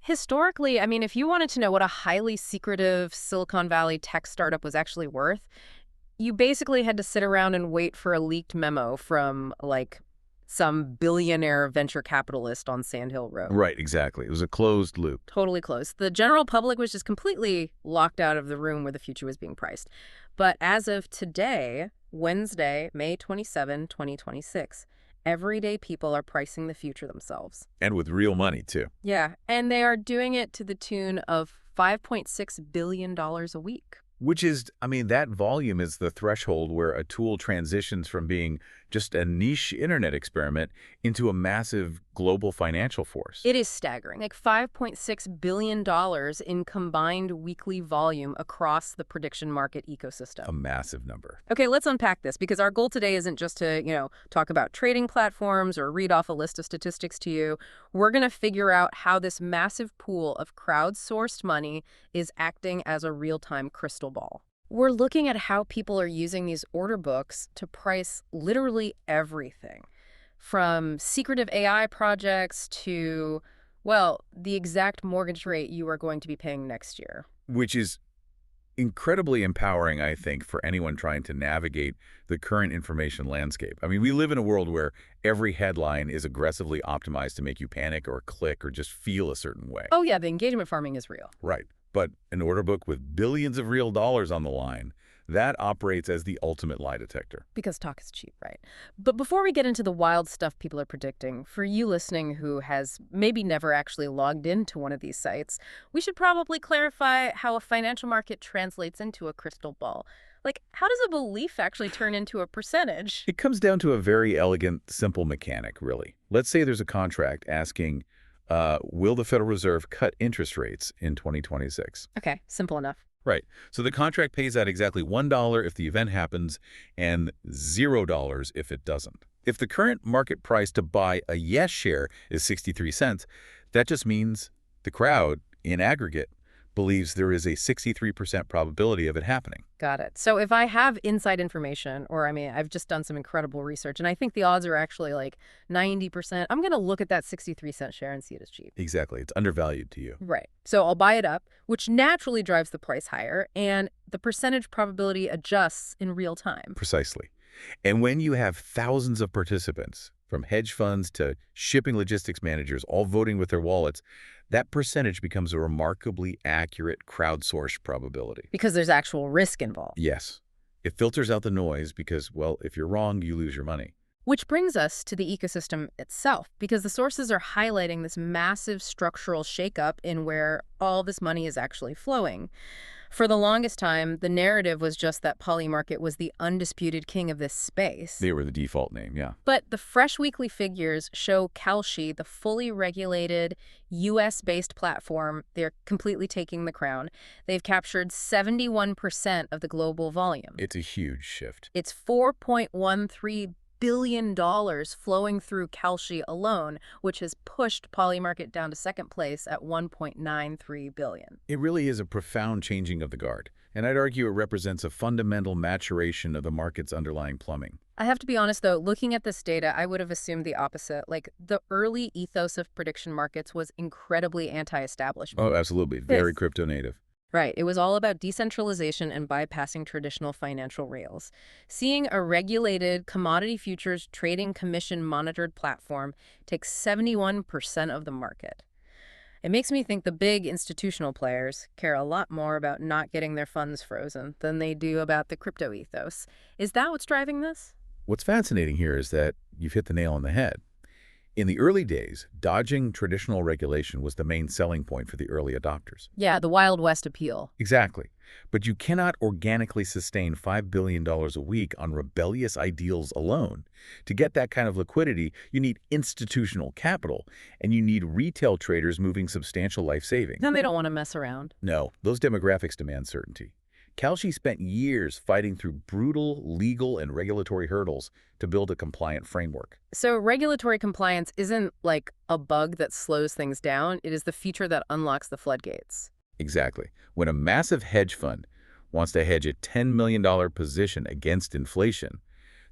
Historically, I mean, if you wanted to know what a highly secretive Silicon Valley tech startup was actually worth, you basically had to sit around and wait for a leaked memo from, like, some billionaire venture capitalist on Sand Hill Road. Right, exactly. It was a closed loop. Totally closed. The general public was just completely locked out of the room where the future was being priced. But as of today, Wednesday, May 27, 2026, everyday people are pricing the future themselves. And with real money, too. Yeah, and they are doing it to the tune of $5.6 billion a week. Which is, I mean, that volume is the threshold where a tool transitions from being just a niche internet experiment into a massive global financial force. It is staggering, like $5.6 billion in combined weekly volume across the prediction market ecosystem. A massive number. Okay, let's unpack this, because our goal today isn't just to, talk about trading platforms or read off a list of statistics to you. We're going to figure out how this massive pool of crowdsourced money is acting as a real-time crystal ball. We're looking at how people are using these order books to price literally everything, from secretive AI projects to, well, the exact mortgage rate you are going to be paying next year. Which is incredibly empowering, I think, for anyone trying to navigate the current information landscape. I mean, we live in a world where every headline is aggressively optimized to make you panic or click or just feel a certain way. Oh yeah, the engagement farming is real. Right. But an order book with billions of real dollars on the line, that operates as the ultimate lie detector. Because talk is cheap, right? But before we get into the wild stuff people are predicting, for you listening who has maybe never actually logged into one of these sites, we should probably clarify how a financial market translates into a crystal ball. Like, how does a belief actually turn into a percentage? It comes down to a very elegant, simple mechanic, really. Let's say there's a contract asking, will the Federal Reserve cut interest rates in 2026? Okay, simple enough. Right. So the contract pays out exactly $1 if the event happens and $0 if it doesn't. If the current market price to buy a yes share is 63 cents, that just means the crowd, in aggregate, believes there is a 63% probability of it happening. Got it. So if I have inside information, or I've just done some incredible research, and I think the odds are actually like 90%, I'm going to look at that 63-cent share and see it as cheap. Exactly. It's undervalued to you. Right. So I'll buy it up, which naturally drives the price higher, and the percentage probability adjusts in real time. Precisely. And when you have thousands of participants, from hedge funds to shipping logistics managers, all voting with their wallets, that percentage becomes a remarkably accurate crowdsourced probability. Because there's actual risk involved. Yes. It filters out the noise because, well, if you're wrong, you lose your money. Which brings us to the ecosystem itself, because the sources are highlighting this massive structural shakeup in where all this money is actually flowing. For the longest time, the narrative was just that Polymarket was the undisputed king of this space. They were the default name, yeah. But the fresh weekly figures show Kalshi, the fully regulated, U.S.-based platform, they're completely taking the crown. They've captured 71% of the global volume. It's a huge shift. It's $4.13 billion flowing through Kalshi alone, which has pushed Polymarket down to second place at $1.93 billion. It really is a profound changing of the guard, and I'd argue it represents a fundamental maturation of the market's underlying plumbing. I have to be honest, though, looking at this data, I would have assumed the opposite. Like, the early ethos of prediction markets was incredibly anti-establishment. Oh, absolutely. Very crypto native. Right. It was all about decentralization and bypassing traditional financial rails. Seeing a regulated commodity futures trading commission monitored platform takes 71% of the market. It makes me think the big institutional players care a lot more about not getting their funds frozen than they do about the crypto ethos. Is that what's driving this? What's fascinating here is that you've hit the nail on the head. In the early days, dodging traditional regulation was the main selling point for the early adopters. Yeah, the Wild West appeal. Exactly. But you cannot organically sustain $5 billion a week on rebellious ideals alone. To get that kind of liquidity, you need institutional capital, and you need retail traders moving substantial life savings. Then they don't want to mess around. No, those demographics demand certainty. Kalshi spent years fighting through brutal legal and regulatory hurdles to build a compliant framework. So regulatory compliance isn't like a bug that slows things down. It is the feature that unlocks the floodgates. Exactly. When a massive hedge fund wants to hedge a $10 million position against inflation,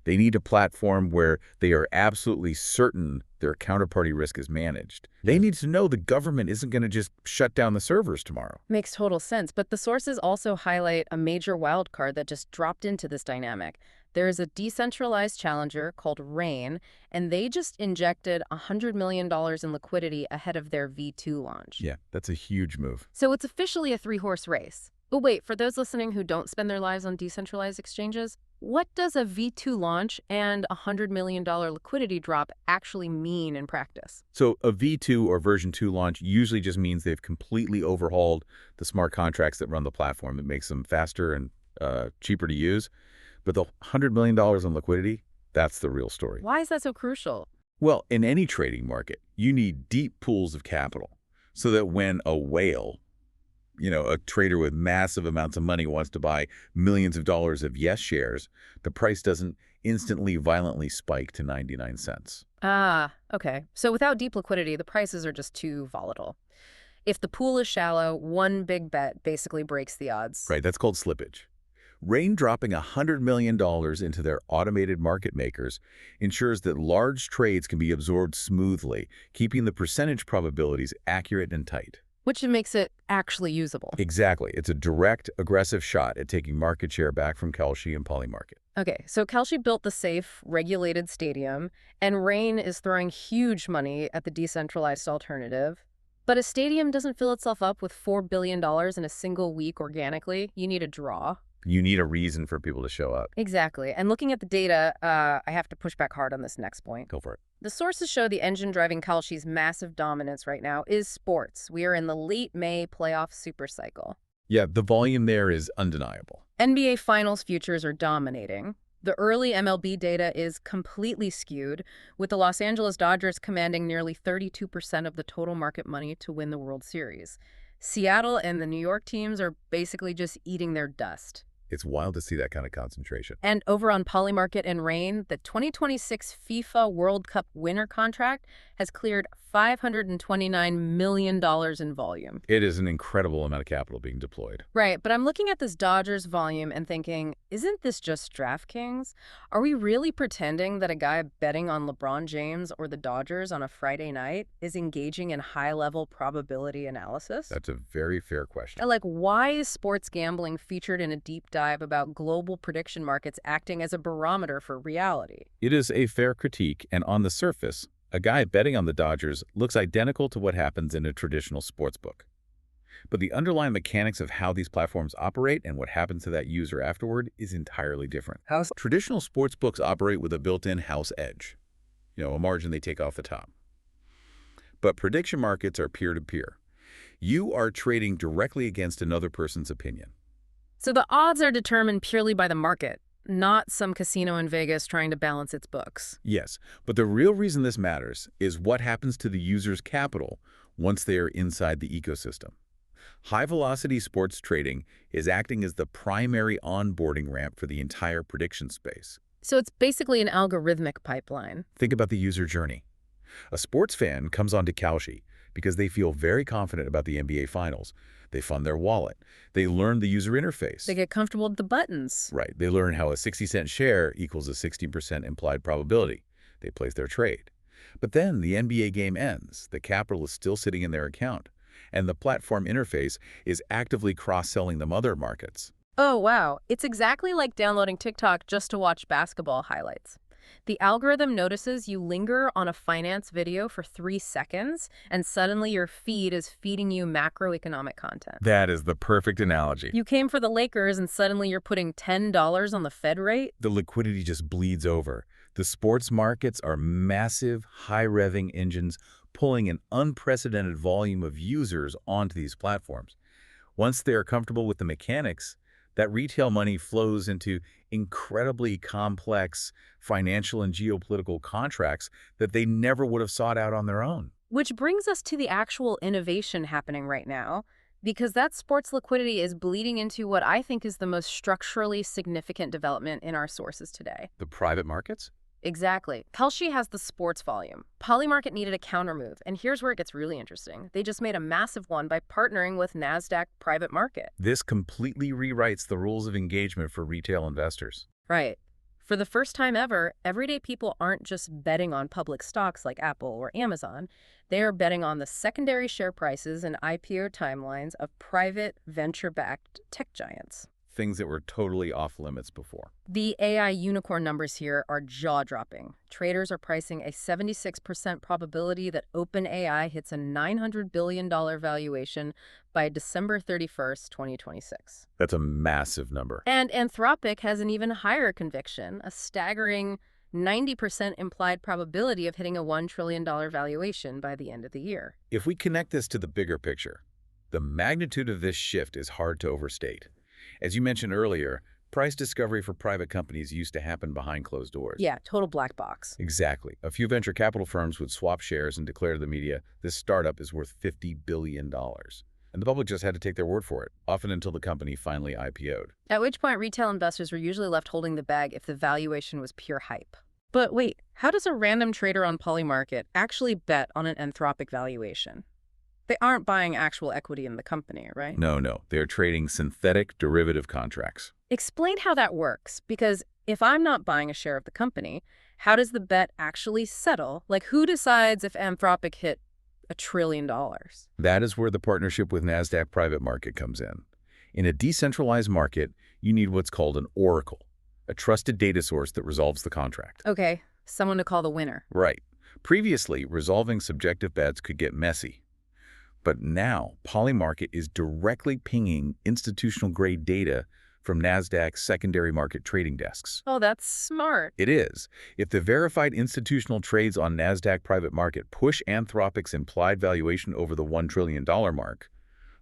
They need a platform where they are absolutely certain their counterparty risk is managed. They need to know the government isn't going to just shut down the servers tomorrow. Makes total sense, but the sources also highlight a major wildcard that just dropped into this dynamic. There is a decentralized challenger called Rain, and they just injected $100 million in liquidity ahead of their V2 launch. Yeah, that's a huge move. So it's officially a three-horse race. But wait, for those listening who don't spend their lives on decentralized exchanges, what does a V2 launch and a $100 million liquidity drop actually mean in practice? So a V2 or version 2 launch usually just means they've completely overhauled the smart contracts that run the platform. That makes them faster and cheaper to use. But the $100 million in liquidity, that's the real story. Why is that so crucial? Well, in any trading market, you need deep pools of capital so that when a whale, a trader with massive amounts of money wants to buy millions of dollars of Yes shares, the price doesn't instantly violently spike to 99 cents. Ah, okay. So without deep liquidity, the prices are just too volatile. If the pool is shallow, one big bet basically breaks the odds. Right, that's called slippage. Rain dropping $100 million into their automated market makers ensures that large trades can be absorbed smoothly, keeping the percentage probabilities accurate and tight. Which makes it actually usable. Exactly. It's a direct, aggressive shot at taking market share back from Kalshi and Polymarket. Okay, so Kalshi built the safe, regulated stadium, and Rain is throwing huge money at the decentralized alternative. But a stadium doesn't fill itself up with $4 billion in a single week organically. You need a draw. You need a reason for people to show up. Exactly. And looking at the data, I have to push back hard on this next point. Go for it. The sources show the engine driving Kalshi's massive dominance right now is sports. We are in the late May playoff supercycle. Yeah, the volume there is undeniable. NBA Finals futures are dominating. The early MLB data is completely skewed, with the Los Angeles Dodgers commanding nearly 32% of the total market money to win the World Series. Seattle and the New York teams are basically just eating their dust. It's wild to see that kind of concentration. And over on Polymarket and Rain, the 2026 FIFA World Cup winner contract has cleared $529 million in volume. It is an incredible amount of capital being deployed. Right, but I'm looking at this Dodgers volume and thinking, isn't this just DraftKings? Are we really pretending that a guy betting on LeBron James or the Dodgers on a Friday night is engaging in high-level probability analysis? That's a very fair question. Like, why is sports gambling featured in a deep dive about global prediction markets acting as a barometer for reality? It is a fair critique, and on the surface, a guy betting on the Dodgers looks identical to what happens in a traditional sports book. But the underlying mechanics of how these platforms operate and what happens to that user afterward is entirely different. Traditional sports books operate with a built-in house edge, a margin they take off the top. But prediction markets are peer-to-peer. You are trading directly against another person's opinion. So the odds are determined purely by the market, not some casino in Vegas trying to balance its books. Yes, but the real reason this matters is what happens to the user's capital once they are inside the ecosystem. High-velocity sports trading is acting as the primary onboarding ramp for the entire prediction space. So it's basically an algorithmic pipeline. Think about the user journey. A sports fan comes onto Kalshi because they feel very confident about the NBA Finals. They fund their wallet. They learn the user interface. They get comfortable with the buttons. Right. They learn how a 60-cent share equals a 60% implied probability. They place their trade. But then the NBA game ends. The capital is still sitting in their account, and the platform interface is actively cross-selling them other markets. Oh, wow. It's exactly like downloading TikTok just to watch basketball highlights. The algorithm notices you linger on a finance video for 3 seconds, and suddenly your feed is feeding you macroeconomic content. That is the perfect analogy. You came for the Lakers, and suddenly you're putting $10 on the Fed rate? The liquidity just bleeds over. The sports markets are massive, high-revving engines pulling an unprecedented volume of users onto these platforms. Once they are comfortable with the mechanics, that retail money flows into incredibly complex financial and geopolitical contracts that they never would have sought out on their own. Which brings us to the actual innovation happening right now, because that sports liquidity is bleeding into what I think is the most structurally significant development in our sources today. The private markets? Exactly. Kalshi has the sports volume. Polymarket needed a countermove, and here's where it gets really interesting. They just made a massive one by partnering with Nasdaq Private Market. This completely rewrites the rules of engagement for retail investors. Right. For the first time ever, everyday people aren't just betting on public stocks like Apple or Amazon. They are betting on the secondary share prices and IPO timelines of private, venture-backed tech giants. Things that were totally off limits before. The AI unicorn numbers here are jaw-dropping. Traders are pricing a 76% probability that OpenAI hits a $900 billion valuation by December 31st, 2026. That's a massive number. And Anthropic has an even higher conviction, a staggering 90% implied probability of hitting a $1 trillion valuation by the end of the year. If we connect this to the bigger picture, the magnitude of this shift is hard to overstate. As you mentioned earlier, price discovery for private companies used to happen behind closed doors. Yeah, total black box. Exactly. A few venture capital firms would swap shares and declare to the media, this startup is worth $50 billion. And the public just had to take their word for it, often until the company finally IPO'd. At which point, retail investors were usually left holding the bag if the valuation was pure hype. But wait, how does a random trader on Polymarket actually bet on an Anthropic valuation? They aren't buying actual equity in the company, right? No. They're trading synthetic derivative contracts. Explain how that works, because if I'm not buying a share of the company, how does the bet actually settle? Like, who decides if Anthropic hit $1 trillion? That is where the partnership with Nasdaq Private Market comes in. In a decentralized market, you need what's called an oracle, a trusted data source that resolves the contract. Okay, someone to call the winner. Right. Previously, resolving subjective bets could get messy. But now, Polymarket is directly pinging institutional-grade data from Nasdaq's secondary market trading desks. Oh, that's smart. It is. If the verified institutional trades on Nasdaq Private Market push Anthropic's implied valuation over the $1 trillion mark,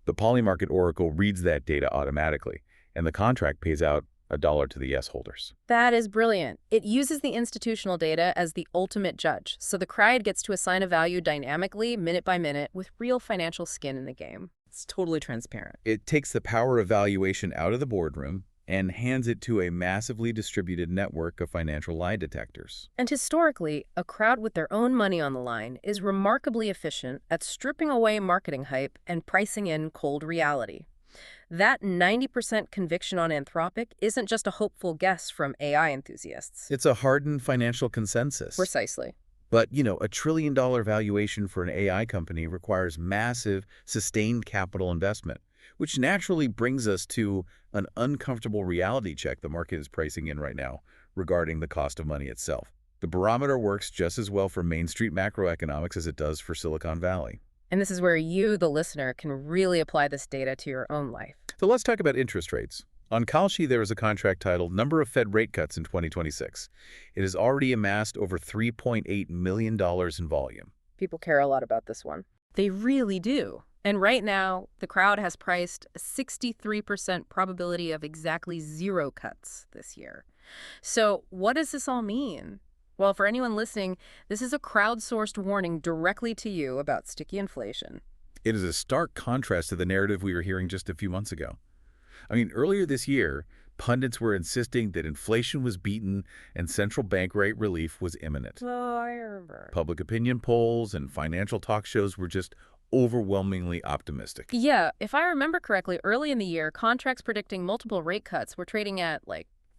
the Polymarket Oracle reads that data automatically, and the contract pays out $1 to the yes holders. That is brilliant. It uses the institutional data as the ultimate judge, so the crowd gets to assign a value dynamically, minute by minute, with real financial skin in the game. It's totally transparent. It takes the power of valuation out of the boardroom and hands it to a massively distributed network of financial lie detectors. And historically, a crowd with their own money on the line is remarkably efficient at stripping away marketing hype and pricing in cold reality. That 90% conviction on Anthropic isn't just a hopeful guess from AI enthusiasts. It's a hardened financial consensus. Precisely. But, a $1 trillion valuation for an AI company requires massive, sustained capital investment, which naturally brings us to an uncomfortable reality check the market is pricing in right now regarding the cost of money itself. The barometer works just as well for Main Street macroeconomics as it does for Silicon Valley. And this is where you, the listener, can really apply this data to your own life. So let's talk about interest rates. On Kalshi, there is a contract titled Number of Fed Rate Cuts in 2026. It has already amassed over $3.8 million in volume. People care a lot about this one. They really do. And right now, the crowd has priced a 63% probability of exactly 0 cuts this year. So what does this all mean? Well, for anyone listening, this is a crowdsourced warning directly to you about sticky inflation. It is a stark contrast to the narrative we were hearing just a few months ago. Earlier this year, pundits were insisting that inflation was beaten and central bank rate relief was imminent. Oh, I remember. Public opinion polls and financial talk shows were just overwhelmingly optimistic. Yeah, if I remember correctly, early in the year, contracts predicting multiple rate cuts were trading at,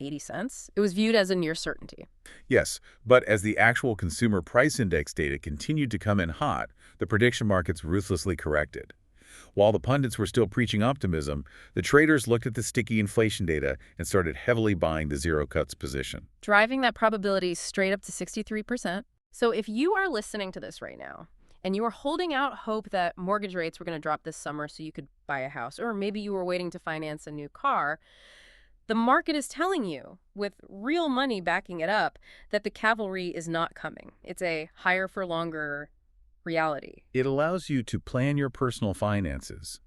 80 cents. It was viewed as a near certainty. Yes, but as the actual consumer price index data continued to come in hot, the prediction markets ruthlessly corrected. While the pundits were still preaching optimism, the traders looked at the sticky inflation data and started heavily buying the zero cuts position, driving that probability straight up to 63%. So if you are listening to this right now, and you were holding out hope that mortgage rates were going to drop this summer so you could buy a house, or maybe you were waiting to finance a new car, the market is telling you, with real money backing it up, that the cavalry is not coming. It's a higher for longer reality. It allows you to plan your personal finances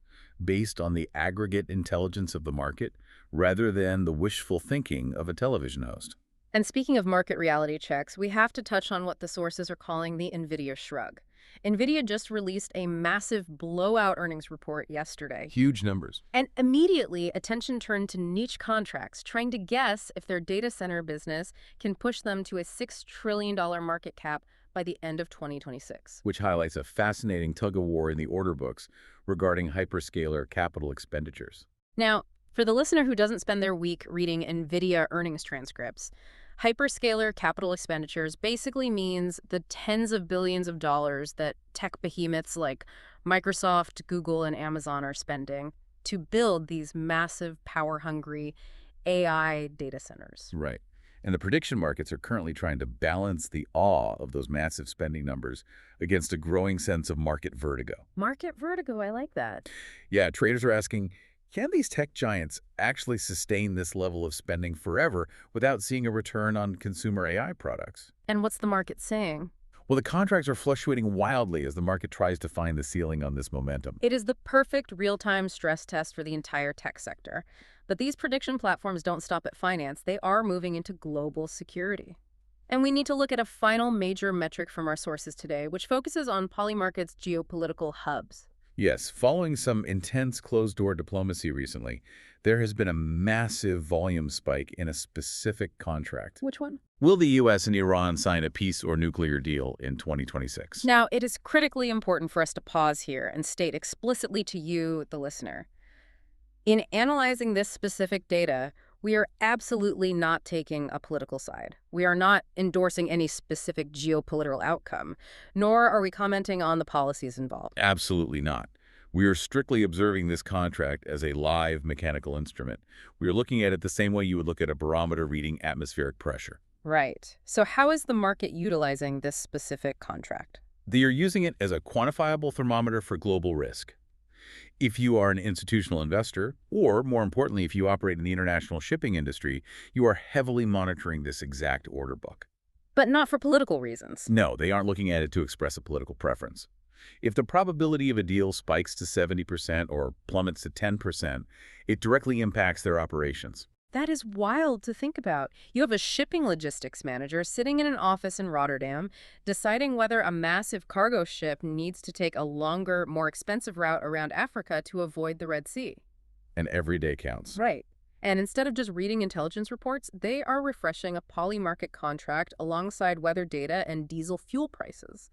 based on the aggregate intelligence of the market rather than the wishful thinking of a television host. And speaking of market reality checks, we have to touch on what the sources are calling the Nvidia Shrug. Nvidia just released a massive blowout earnings report yesterday. Huge numbers. And immediately, attention turned to niche contracts, trying to guess if their data center business can push them to a $6 trillion market cap by the end of 2026. Which highlights a fascinating tug-of-war in the order books regarding hyperscaler capital expenditures. Now, for the listener who doesn't spend their week reading Nvidia earnings transcripts, Hyperscaler capital expenditures basically means the tens of billions of dollars that tech behemoths like Microsoft, Google, and Amazon are spending to build these massive, power-hungry AI data centers. Right. And the prediction markets are currently trying to balance the awe of those massive spending numbers against a growing sense of market vertigo. Market vertigo, I like that. Yeah, traders are asking, can these tech giants actually sustain this level of spending forever without seeing a return on consumer AI products? And what's the market saying? Well, the contracts are fluctuating wildly as the market tries to find the ceiling on this momentum. It is the perfect real-time stress test for the entire tech sector. But these prediction platforms don't stop at finance. They are moving into global security. And we need to look at a final major metric from our sources today, which focuses on Polymarket's geopolitical hubs. Yes, following some intense closed-door diplomacy recently, there has been a massive volume spike in a specific contract. Which one? Will the U.S. and Iran sign a peace or nuclear deal in 2026? Now, it is critically important for us to pause here and state explicitly to you, the listener. In analyzing this specific data, we are absolutely not taking a political side. We are not endorsing any specific geopolitical outcome, nor are we commenting on the policies involved. Absolutely not. We are strictly observing this contract as a live mechanical instrument. We are looking at it the same way you would look at a barometer reading atmospheric pressure. Right. So how is the market utilizing this specific contract? They are using it as a quantifiable thermometer for global risk. If you are an institutional investor, or more importantly, if you operate in the international shipping industry, you are heavily monitoring this exact order book. But not for political reasons. No, they aren't looking at it to express a political preference. If the probability of a deal spikes to 70% or plummets to 10%, it directly impacts their operations. That is wild to think about. You have a shipping logistics manager sitting in an office in Rotterdam, deciding whether a massive cargo ship needs to take a longer, more expensive route around Africa to avoid the Red Sea. And every day counts. Right. And instead of just reading intelligence reports, they are refreshing a Polymarket contract alongside weather data and diesel fuel prices.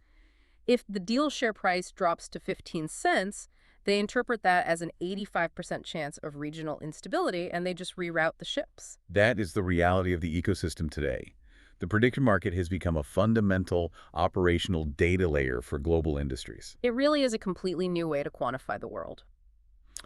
If the deal share price drops to 15 cents, they interpret that as an 85% chance of regional instability, and they just reroute the ships. That is the reality of the ecosystem today. The prediction market has become a fundamental operational data layer for global industries. It really is a completely new way to quantify the world.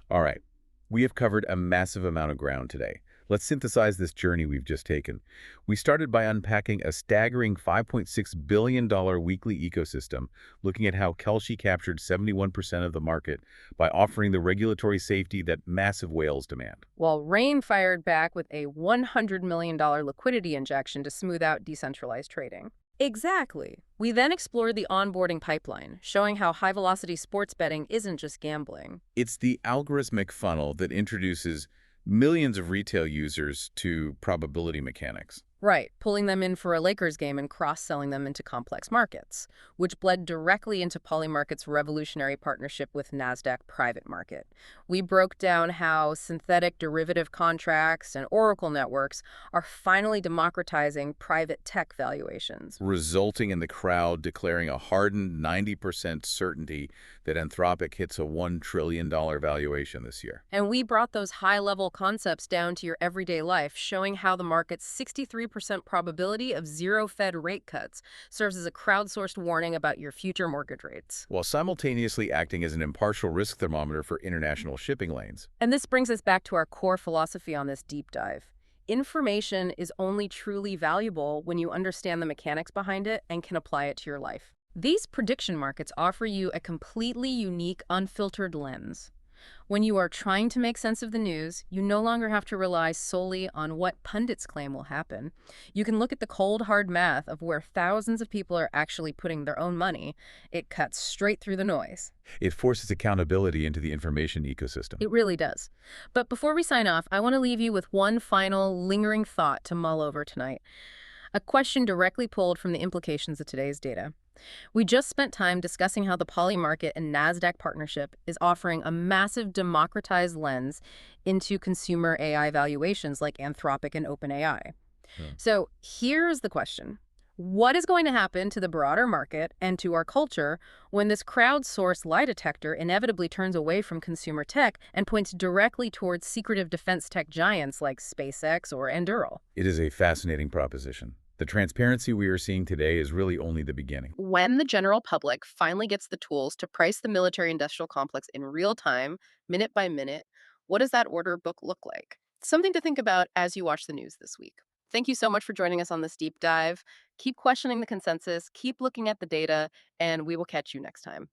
All right, we have covered a massive amount of ground today. Let's synthesize this journey we've just taken. We started by unpacking a staggering $5.6 billion weekly ecosystem, looking at how Kalshi captured 71% of the market by offering the regulatory safety that massive whales demand. While Rain fired back with a $100 million liquidity injection to smooth out decentralized trading. Exactly. We then explored the onboarding pipeline, showing how high-velocity sports betting isn't just gambling. It's the algorithmic funnel that introduces millions of retail users to probability mechanics. Right, pulling them in for a Lakers game and cross-selling them into complex markets, which bled directly into Polymarket's revolutionary partnership with Nasdaq Private Market. We broke down how synthetic derivative contracts and Oracle networks are finally democratizing private tech valuations, resulting in the crowd declaring a hardened 90% certainty that Anthropic hits a $1 trillion valuation this year. And we brought those high-level concepts down to your everyday life, showing how the market's 63% probability of zero Fed rate cuts serves as a crowdsourced warning about your future mortgage rates, while simultaneously acting as an impartial risk thermometer for international shipping lanes. And this brings us back to our core philosophy on this deep dive. Information is only truly valuable when you understand the mechanics behind it and can apply it to your life. These prediction markets offer you a completely unique, unfiltered lens. When you are trying to make sense of the news, you no longer have to rely solely on what pundits claim will happen. You can look at the cold, hard math of where thousands of people are actually putting their own money. It cuts straight through the noise. It forces accountability into the information ecosystem. It really does. But before we sign off, I want to leave you with one final lingering thought to mull over tonight. A question directly pulled from the implications of today's data. We just spent time discussing how the Polymarket and Nasdaq partnership is offering a massive democratized lens into consumer AI valuations like Anthropic and OpenAI. So here's the question. What is going to happen to the broader market and to our culture when this crowdsourced lie detector inevitably turns away from consumer tech and points directly towards secretive defense tech giants like SpaceX or Anduril? It is a fascinating proposition. The transparency we are seeing today is really only the beginning. When the general public finally gets the tools to price the military industrial complex in real time, minute by minute, what does that order book look like? Something to think about as you watch the news this week. Thank you so much for joining us on this deep dive. Keep questioning the consensus, keep looking at the data, and we will catch you next time.